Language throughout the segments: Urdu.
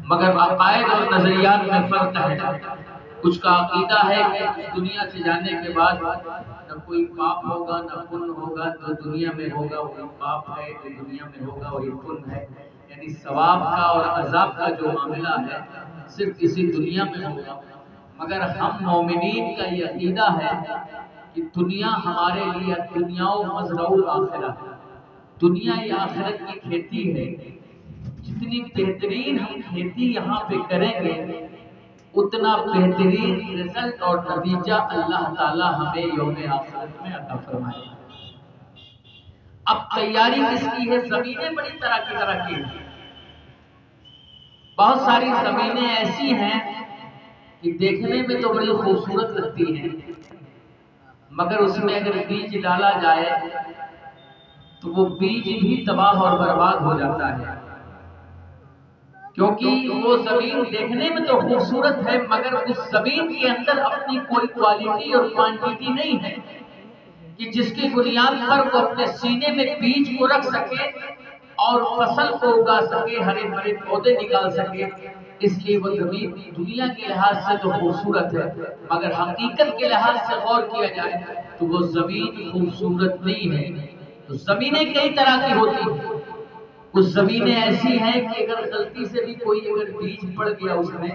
مگر عقائد اور نظریات میں فرق ہے۔ کچھ کا عقیدہ ہے کہ دنیا سے جانے کے بعد نہ کوئی پاپ ہوگا نہ پن ہوگا، جو دنیا میں ہوگا وہی پاپ ہے، جو دنیا میں ہوگا وہی پن ہے، یعنی ثواب کا اور عذاب کا جو معاملہ ہے صرف اسی دنیا میں ہوگا۔ مگر ہم مومنین کا یہ عقیدہ ہے کہ دنیا ہمارے لیے دنیا و مزرع الآخرہ ہے، دنیا یہ آخرت کی کھیتی ہے۔ جتنی بہترین ہم کھیتی یہاں پہ کریں گے اتنا بہترین رزلٹ اور نتیجہ اللہ تعالیٰ ہمیں یوم آخرت میں عطا فرمائے۔ اب تیاری کس کی ہے؟ زمینیں بڑی طرح کی ہیں، بہت ساری زمینیں ایسی ہیں کہ دیکھنے میں تو بڑی خوبصورت لگتی ہیں، مگر اس میں اگر بیج ڈالا جائے تو وہ بیج بھی تباہ اور برباد ہو جاتا ہے، کیونکہ وہ زمین دیکھنے میں تو خوبصورت ہے مگر اس زمین کے اندر اپنی کوئی کوالٹی اور کوانٹیٹی نہیں ہے کہ جس کی بنیاد پر وہ اپنے سینے میں بیج کو رکھ سکے اور فصل کو اگا سکے، ہرے بھرے پودے نکال سکے۔ اس لیے وہ زمین دنیا کے لحاظ سے تو خوبصورت ہے مگر حقیقت کے لحاظ سے غور کیا جائے تو وہ زمین خوبصورت نہیں ہے۔ تو زمینیں کئی طرح کی ہوتی ہیں، کچھ زمینیں ایسی ہیں کہ اگر غلطی سے بھی کوئی اگر بیج پڑ گیا اس میں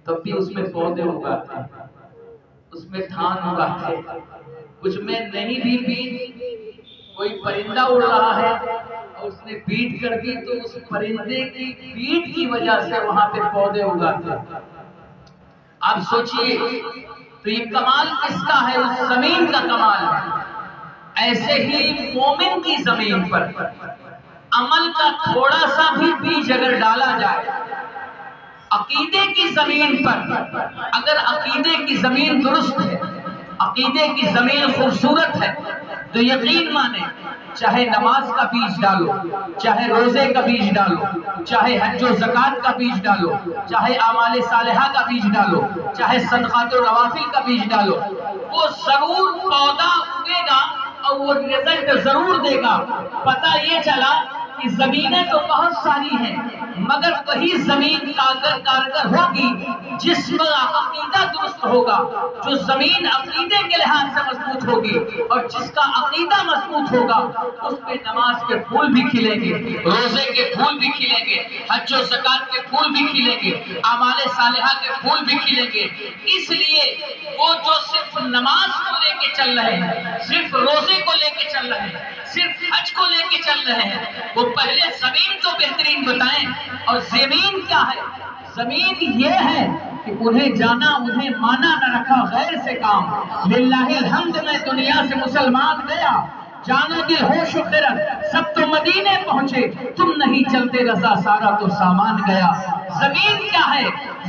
تب بھی اس میں پودے اگاتے ہیں، اس میں دھان اگاتے ہیں۔ کچھ میں نہیں بھی بیج، کوئی پرندہ اڑ رہا ہے اور اس نے بیٹ کر دی تو اس پرندے کی بیٹ کی وجہ سے وہاں پہ پودے اگاتے ہیں۔ آپ سوچئے تو یہ کمال کس کا ہے؟ اس زمین کا کمال ہے۔ ایسے ہی مومن کی زمین پر عمل کا تھوڑا سا بھی بیج اگر ڈالا جائے، عقیدے کی زمین پر اگر عقیدے کی زمین درست ہے، عقیدے کی زمین خوبصورت ہے تو یقین مانے چاہے نماز کا بیج ڈالو، چاہے روزے کا بیج ڈالو، چاہے حج و زکوٰۃ کا بیج ڈالو، چاہے اعمال صالحہ کا بیج ڈالو، چاہے صدقات و نوافل کا بیج ڈالو، وہ ضرور پودا اگے گا اور وہ رزلٹ ضرور دے گا۔ پتہ یہ چلا کہ زمینیں تو بہت ساری ہیں مگر وہی زمین کارگر ہوگی جس میں عقیدہ درست ہوگا، جو زمین عقیدے کے لحاظ سے مضبوط ہوگی اور جس کا عقیدہ مضبوط ہوگا اس پہ نماز کے پھول بھی کھلیں گے، روزے کے پھول بھی کھلیں گے، حج و زکوٰۃ کے پھول بھی کھلیں گے، اعمال صالحہ کے پھول بھی کھلیں گے۔ اس لیے وہ جو صرف نماز کو لے کے چل رہے ہیں، صرف روزے کو لے کے چل رہے ہیں، صرف حج کو لے کے چل رہے ہیں، وہ پہلے زمین تو بہترین بتائیں۔ اور زمین کیا ہے؟ زمین یہ ہے کہ انہیں جانا انہیں مانا نہ رکھا غیر سے کام، للہ الحمد میں دنیا سے مسلمان گیا، جانا دل ہوش و خرد سب تو مدینے پہنچے، تم نہیں چلتے رضا سارا تو سامان گیا۔ زمین کیا ہے؟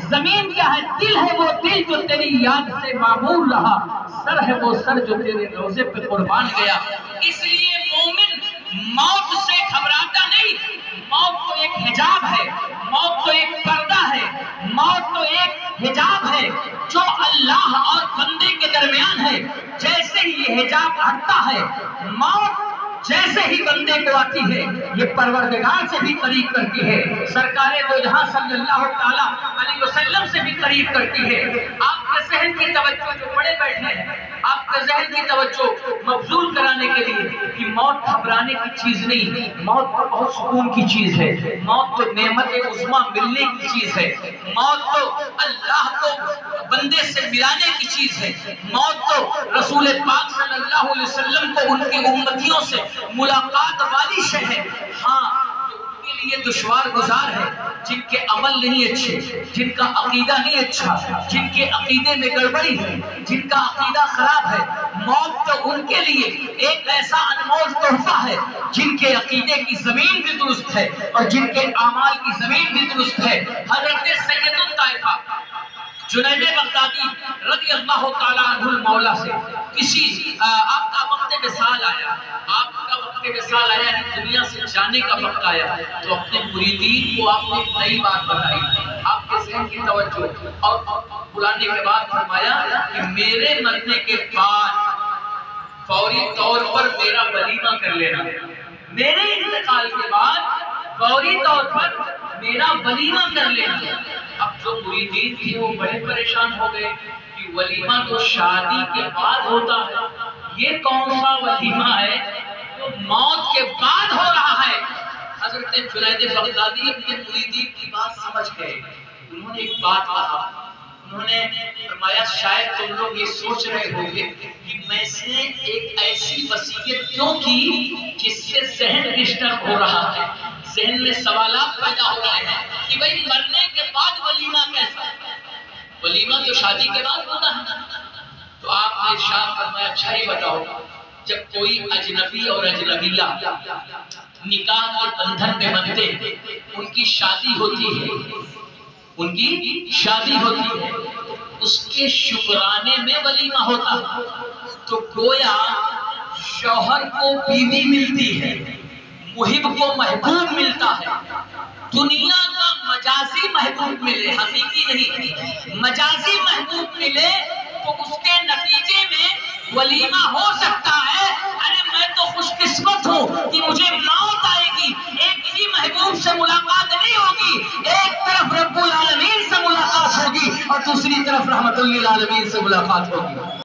زمین کیا ہے؟ دل ہے وہ دل جو تیری یاد سے معمور رہا، سر ہے وہ سر جو تیرے روزے پہ قربان گیا۔ اس لیے مومن موت سے گھبراتا نہیں، موت تو ایک حجاب ہے، موت تو ایک پردہ ہے، موت تو ایک حجاب ہے جو اللہ اور بندے کے درمیان ہے۔ جیسے ہی یہ حجاب ہٹتا ہے، موت جیسے ہی بندے کو آتی ہے یہ پروردگار سے بھی قریب کرتی ہے، سرکار دو جہاں صلی اللہ تعالیٰ علیہ وسلم سے بھی قریب کرتی ہے۔ آپ کے ذہن کی توجہ جو پڑے بیٹھے ہیں، آپ کے ذہن کی توجہ مبذول کرانے کے لیے کہ موت گھبرانے کی چیز نہیں، موت تو بہت سکون کی چیز ہے، موت تو نعمت عظمیٰ ملنے کی چیز ہے، موت تو اللہ کو بندے سے ملانے کی چیز ہے، موت تو رسول پاک صلی اللہ علیہ وسلم کو ان کی امتیوں سے ملاقات والی شے ہے۔ ہاں ان کے لیے دشوار گزار ہے جن کے عمل نہیں اچھے، جن کا عقیدہ نہیں اچھا، جن کے عقیدے میں گڑبڑی ہے، جن کا عقیدہ خراب ہے۔ موت تو ان کے لیے ایک ایسا انمول تحفہ ہے جن کے عقیدے کی زمین بھی درست ہے اور جن کے اعمال کی زمین بھی درست ہے۔ حضرت سید الطائفہ جنید بغدادی رضی اللہ تعالیٰ عنہ المولا سے کسی آپ کا وقت وصال آیا، آپ کا وقت وصال آیا یعنی دنیا سے جانے کا وقت آیا تو اپنے مریدین کو آپ نے نئی بات بتائی، آپ کے ذہن کی توجہ اور بلانے کے بعد فرمایا کہ میرے مرنے کے بعد فوری طور پر میرا ولیمہ کر لینا، میرے انتقال کے بعد فوری طور پر میرا میرا ولیمہ کر لینا۔ اب جو مریدین تھے وہ بڑے پریشان ہو گئے کہ ولیمہ تو شادی کے بعد ہوتا ہے، یہ کون سا ولیمہ ہے جو موت کے بعد ہو رہا ہے؟ حضرت جنید بغدادی اپنے مریدین کی بات سمجھ گئے، انہوں نے ایک بات کہا، انہوں نے فرمایا شاید تم لوگ یہ سوچ رہے ہوں گے کہ میں سے ایک ایسی وصیت کیوں کی جس سے ذہن ڈسٹرب ہو رہا ہے، ذہن میں سوالات پیدا ہو رہے ہیں کہ بھئی مرنے کے بعد ولیمہ کیسا؟ ولیمہ تو شادی کے بعد ہوتا ہے۔ تو آپ نے ارشاد فرمایا اچھا ہی بتاؤ، جب کوئی اجنبی اور اجنبیہ نکاح کے بندھن میں بندھتے ان کی شادی ہوتی ہے، ان کی شادی ہوتی ہے، اس کے شکرانے میں ولیمہ ہوتا ہے۔ تو گویا شوہر کو بیوی ملتی ہے، محب کو محبوب ملتا ہے، دنیا کا مجازی محبوب ملے، حقیقی نہیں، مجازی محبوب ملے تو اس کے نتیجے میں ولیمہ ہو سکتا ہے۔ ارے میں تو خوش قسمت ہوں کہ مجھے موت آئے گی، ایک ہی محبوب سے ملاقات نہیں ہوگی، ایک طرف رب العالمین سے ملاقات ہوگی اور دوسری طرف رحمت للعالمین سے ملاقات ہوگی۔